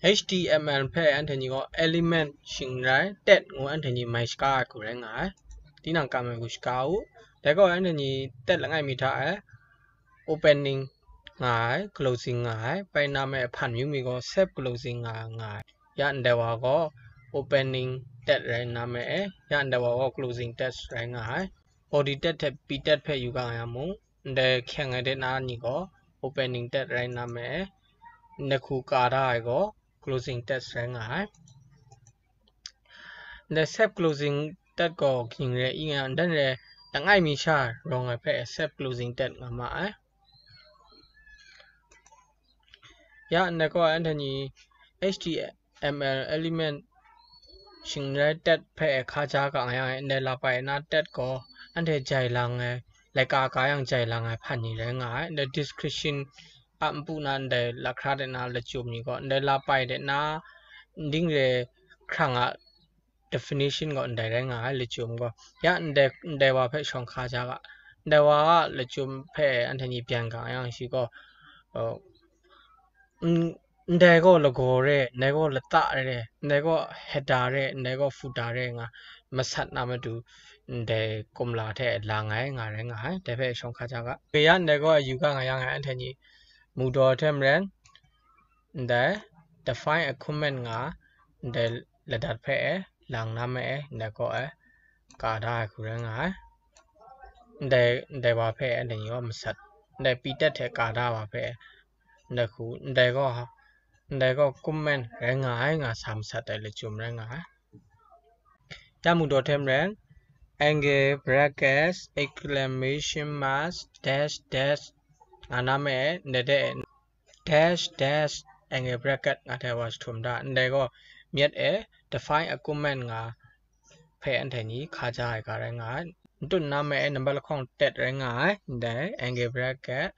HTML ဖဲ့ Anthony က element ရှင်ရိုင်း tag ကို Anthony မိုက်စကာကိုရငါဒီနောင်ကမကူစကာကိုဒါက Anthony tag လငိုင်မိထား opening ငါ closing ငါပိုင်နာမဲဖန်မြူမီကို save closing ငါရန်တယ်ဝါကို opening tag ရိုင်းနာမဲရန်တယ်ဝါကို closing tag ရိုင်းငါ body tag ထက် p tag ဖဲ့ယူကရမုံဒါခဲငါတဲ့နာနီကို opening tag ရိုင်းနာမဲနခုကာရာကို closing tag ရိုင်းငါဒါ save closing tag ကိုกินရဲအင်းန်တဲ့တငိုင်မီရှာရောငါဖဲ့ save closing tag ငါမရန်ကော Anthony HTML element ရှင်ရဲ tag ဖဲ့ခါကြကရန်နဲလာပိုင်နာ tag ကိုအန်တဲ့ကြိုင်လာငယ်လက်ကာကာယံကြိုင်လာငယ်ဖန်နေရဲငါ the description အမ်ပူနန်တဲ့လက်ခရတဲ့နာလက်ချုံနီကိုနဲလာပိုင်တဲ့နာဒင်းရဲခရငါ definition ကိုအန်တဲ့ငါလက်ချုံကိုရန်တဲ့ဝါဖဲ့ရှောင်းခါကြကတဲ့ဝါလက်ချုံဖဲ့ Anthony ပြန်ကရန်ရှိကိုနေကိုလကိုရဲနေကိုလတရဲနေကို header ရဲနေကို footer ရဲငါမဆတ်နာမတူတဲ့ကုမလာတဲ့လာငိုင်းငါရဲငါတဲ့ဖဲရှောင်းခါကြကပေရနေကိုယူကငါရငါ Anthony မူတော်တဲ့မရန်တဲ့ define a comment ငါတဲ့လက်ဒတ်ဖဲလောင်နာမဲနေကိုကာဒါခုရဲငါတဲ့ဘာဖဲ Anthony ရောမဆတ်တဲ့ပီတက်တဲ့ကာဒါဘာဖဲနေခုတဲ့ကိုcomment ရဲငါဆမ်ဆတ်တယ်လေချုံရဲငါတမှုတော်တဲ့မရန် angle brackets exclamation mark dash ငါနာမဲတဲ့ dash angle bracket ငါတဲ့ဝါထုံဒါတဲ့ကိုမြတ်define a comment ငါဖဲ Anthony ခါကြရကရငါတွနာမဲနံပါတ်ခေါတက်ရငါတဲ့ angle bracket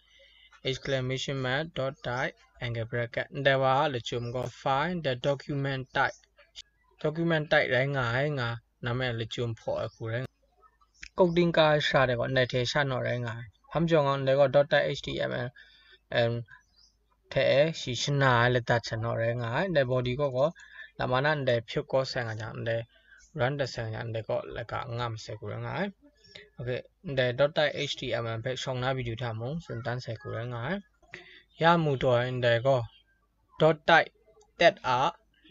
exclamation mark dot type angle bracket တဲ့ဝါလေချုံကို find the document typeရငါနာမဲလေချုံဖော်အခုရကုတ်တင်ကာရှာတဲ့ကိုနဲ့ထဲရှာနော်ရငါဖမ်းကြောင်အောင်တဲ့ကို dot type html ထဲရှိရှနာလက်တချနော်ရငါတဲ့ body ကိုလာမနာတဲ့ဖြုတ်ကိုဆန်ကကြတဲ့ run တဲ့ဆန်ကတဲ့ကိုလက်ကငမ်စကူရငါ okay တဲ့ dot type html ဖက်ရှောင်းနာဗီဒီယိုထားမုံစန်တန်းဆကူရငါရမှုတော့တဲ့ကို dot type tet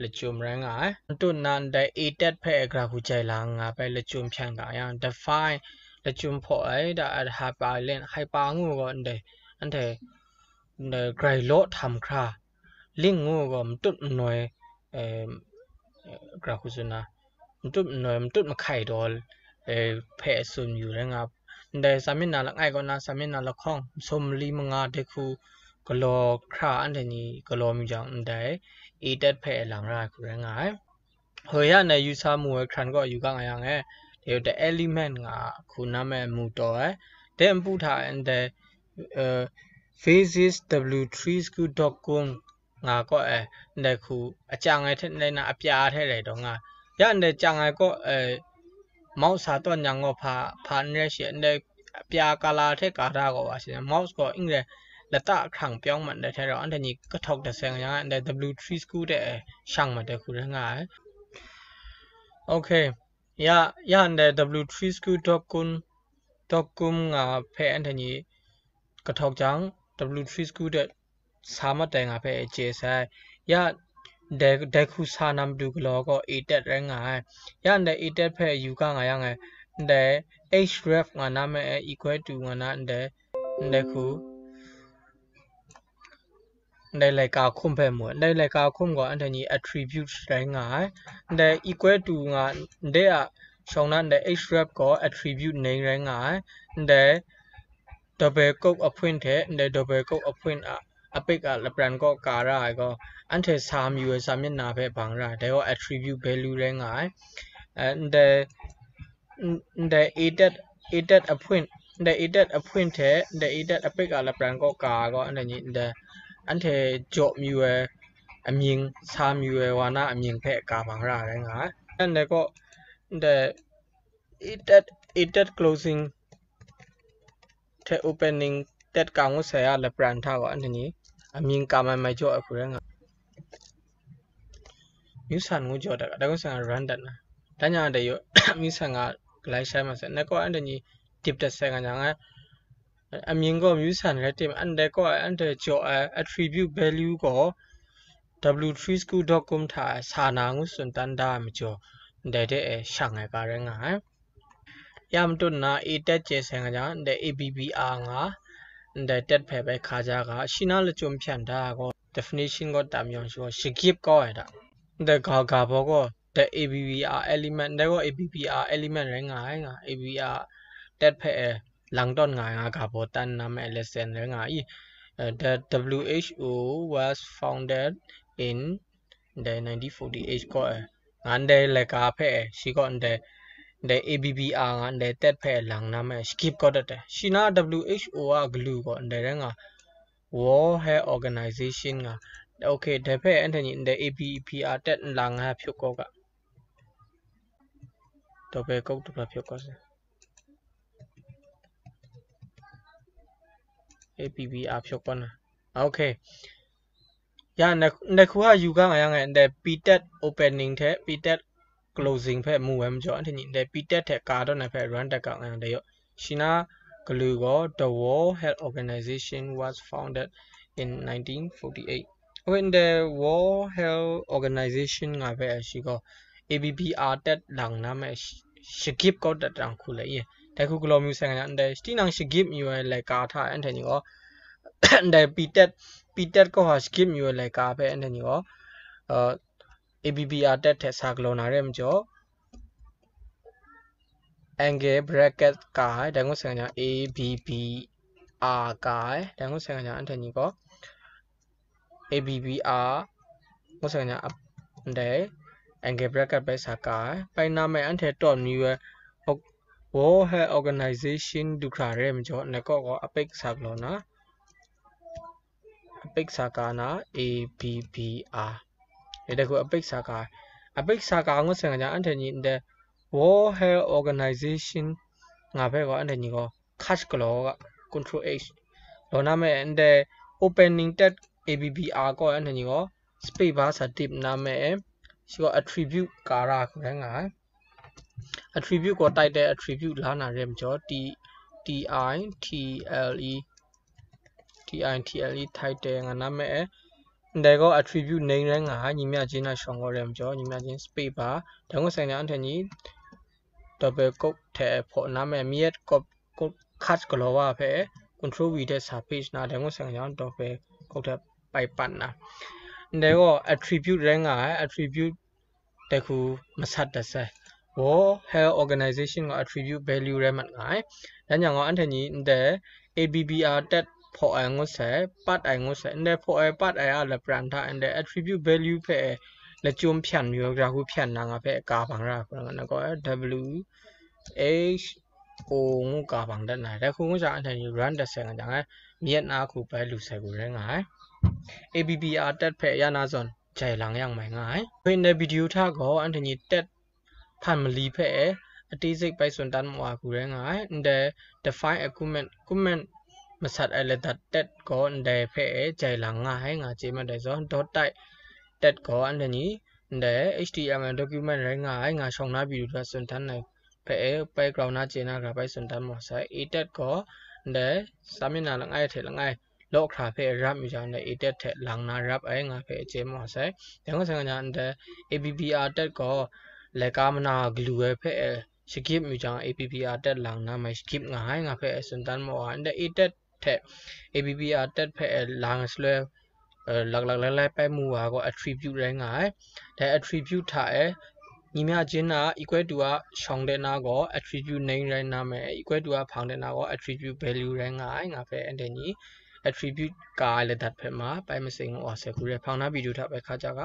လက်ချုံရငါတွနန်တဲ့ a tet ဖက်ဂရာဖူကြိုင်လာငါပဲလက်ချုံဖြန့်တာရ define လက်ချုံဖို့ဒါ hyperlink hyper ငူကိုတဲ့အန်တဲ့ gray lot ทำครา link ငူကိုမတွတ်နွယ်กราคุสนามันตุมาไข่ดอลแผ่ซุนอยู่แล้วงับแต่สามินาละไงก็นะสามินาละข้องสมลีมงาเดคูกลอคราอันนี้กลอมีจังแต่อีเด็ดแผ่หลังราคือไงเฮียในยูซามูครันก็อยู่กันอย่างไงเดี๋ยวแต่ element งาคุณน้ำแม่มูตัวเดี๋ยวพูดถ่ายแต่phases w3school.com ငါก็တဲ့ခုအကြံငယ်ထက်နေနာအပြားထဲလေတော့ငါရတဲ့ကြံငယ်ก็မောက်စာတော့ညာငောဖာနေရှိတဲ့အပြားကလာထဲကာတာကိုပါရှင်မောက်ကိုအင်္ဂလိပ်လက်တအခန့်ပြောင်းမှတဲ့ထဲတော့အန်တနီကထောက်တဲ့ဆန်ရတဲ့ W3 school တဲ့ရှောင်းမှတဲ့ခုငါ okay ရတဲ့ w3school.com ငါဖဲအန်တနီကထောက်ကြောင့် W3 school တဲ့စာမတိုင်ငါဖဲအခြေဆိုင်ရတဲ့ခုစာနမ်ဒူကလောကို a tet ရငါရတဲ့ a tet ဖဲယူကငါရငါတဲ့ href ငါနာမဲ equal to ငါနာတဲ့ခုတဲ့လိုက်ကာခုံဖဲမွတဲ့လိုက်ကာခုံကိုအန်တနီ attribute ရငါတဲ့ equal to ငါတဲ့ရှောင်းနာတဲ့ href ကို attribute name ရငါတဲ့ double quote အဖွင့်တဲ့ double quote အဖွင့်အပိကလပရန်ကိုကာရာကိုအန်ထေစာမီဝစာမျက်နာဖဲဘန်ရာတဲ့ attribute value လဲငါတဲ့ added အဖွင့်တဲ့ added အဖွင့်တဲ့ added အပိကလပရန်ကိုကာကိုအန်တဲ့အန်ထေကြော့မီဝအမြင်စာမီဝဝနာအမြင်ဖဲကာဘန်ရာလဲငါတဲ့ကိုတဲ့ added closing တဲ့ opening တက်ကောင်ဆရာလပရန်ထားကိုအန်တနီအမြင်ကာမမိုက်ကြောအခုရငါ musan ngu joda da ko sang random na tanya de yo musan ga glai sai ma se ne ko an de ni tip de se ga nga a min ko musan le tip an de ko an de jo attribute value ko w3school.com ថាសាណាងសុនតាន់ដាមជោដែលតែឆាំងឯការង៉ាយ៉ាំទុនណា a တက်ကျေဆန်ကကြောင့်တဲ့ ABBR ငါတဲ့တက်ဖဲပဲခါကြကရှင်းနာလကြုံဖြန်တာကို definition ကိုတမ်းယောရှိရှိကိပ်ကောရတာတဲ့ဂါဘောကိုတဲ့ ABBR element တဲ့ကို ABBR element ရငါABBR တက်ဖဲလန်တော့ငါဂါဘောတန်နာမဲ lesson ရငါဤ the WHO was founded in the 1948 ko ande le ka phe shi ko ande the ABBR ande tet phe lang na me skip ko dat shina WHO a glue ko ande nga World Health Organization nga okay the phe ande ni the ABBR tet lang ha phyu ko ka to pe ko to phyu ko se ABBR phyu ko na okay ya ne khu ha yu ga nga nga the PTET opening the PTET closing ဖက်မူဝဲမကျော်အထင်ကြီးတဲ့ PTET ထက်ကာတော့နဲ့ဖက် run တက်ကငန်းတဲ့ရော Shina Glugo the World Health Organization was founded in 1948 when the World Health Organization ငါဖက်ရှိက ABBR တက်လောင်နာမဲ့ shigip ကောတက်တန်ခုလေတဲ့ခုကလောမျိုးဆိုင်ကတဲ့ still nang shigip မျိုးလေကာထားအထင်ကြီးကတဲ့ PTET ကောဟာ shigip မျိုးလေကာဖက်အထင်ကြီးကABBR တက်ထက်စာကလောနာရဲမကျော် angle bracket ကတဲ့ကိုဆိုင်က ABBR ကတဲ့ကိုဆိုင်ကအထင်ကြီးက ABBR ကိုဆိုင်ကတဲ့ angle bracket ပဲစာကပိုင်နာမဲအထက်တော့မျိုး World Health Organization ဒုခရဲမကျော်နကောအပိတ်စာကလောနာအပိတ်စာကနာ ABBRတဲ့ကိုအပိတ်စာကငုဆိုင်ကအထင်ကြီးတဲ့ World Health Organization ငါဘက်ကအထင်ကြီးက catch ကလောက control H လောနာမဲတဲ့ opening tag ABBR ကိုအထင်ကြီးက space bar စာ tip နာမဲရှိက attribute ကာရာခရငါ attribute ကိုတိုက်တဲ့ attribute လာနာရဲမကျော် TITLE ထိုက်တဲ့ငါနာမဲတဲ့က attribute name ရငါညီမြချင်းနာရှောင်းကိုရဲမကျော်ညီမြချင်း space bar တန်းကိုဆိုင်တဲ့အထင်ကြီး double quote ထဲပေါ်နာမဲမြက် cut ကလောပါဖဲ control v တဲ့ surface နာတန်းကိုဆိုင်အောင် double quote ထဲပိုက်ပတ်နာတဲ့က attribute ရငါ attribute တခုမဆတ်တဆဲ World Health Organization က attribute value ရမှတ်ငါဒါညငါအထင်ကြီးတဲ့ ABBR တက်for ai ngô sẽ part ai ngô sẽ nè for ai part ai là brand tha and the attribute value phe là chôm phian myo ra hu phian na nga phe ka bang ra na ko W H O ngô ka bang da na da khu ngô sa an thai run da se nga jang ai miet na khu pai lu sai ku re nga ABBR tet phe ya na zon chai lang yang mai nga when the video tha ko an thai tet family phe a ti sik pai sun tan mo ku re nga the define equipmentမဆတ်အဲ့လက်တက်ကောတဲ့ဖဲကြိုင်လာငါဟဲငါကြေမတဲ့ဇွန် dot type တက်ကောအန်တနီတဲ့ HTML document ရငါငါရှောင်းနာပြီးတော့စွန်တန်းနေဖဲ background နာကျေနာကပိုင်စွန်တန်းမောဆိုင် a တက်ကောတဲ့စာမျက်နှာလငါထဲလငါလော့ခါဖဲ rap မြကြောင်းတဲ့ a တက်ထက်လောင်နာ rap အဲ့ငါဖဲကျေမောဆိုင်တဲ့ငါဆိုင်ကညာတဲ့ ABBR တက်ကောလက်ကားမနာ glue ဖဲskip မြကြောင်း ABBR တက်လောင်နာမ skip ငါဟဲငါဖဲစွန်တန်းမောတဲ့ a တက်ABBR တက်ဖက်လာငစလဲลักๆไปมูว่าก็ attribute ရငါတဲ့ attribute ထားညီမချင်းနာ equal to ရှောင်းတဲ့နာကို attribute name ရနာမယ် equal to ဖောင်းတဲ့နာကို attribute value ရငါဖက်အဲ့ဒီ attribute ကလည်းတတ်ဖက်မှာပိုင်မစိန်ကိုအဆက်ကူရဖောင်းနာဗီဒီယိုထားပဲခါကြက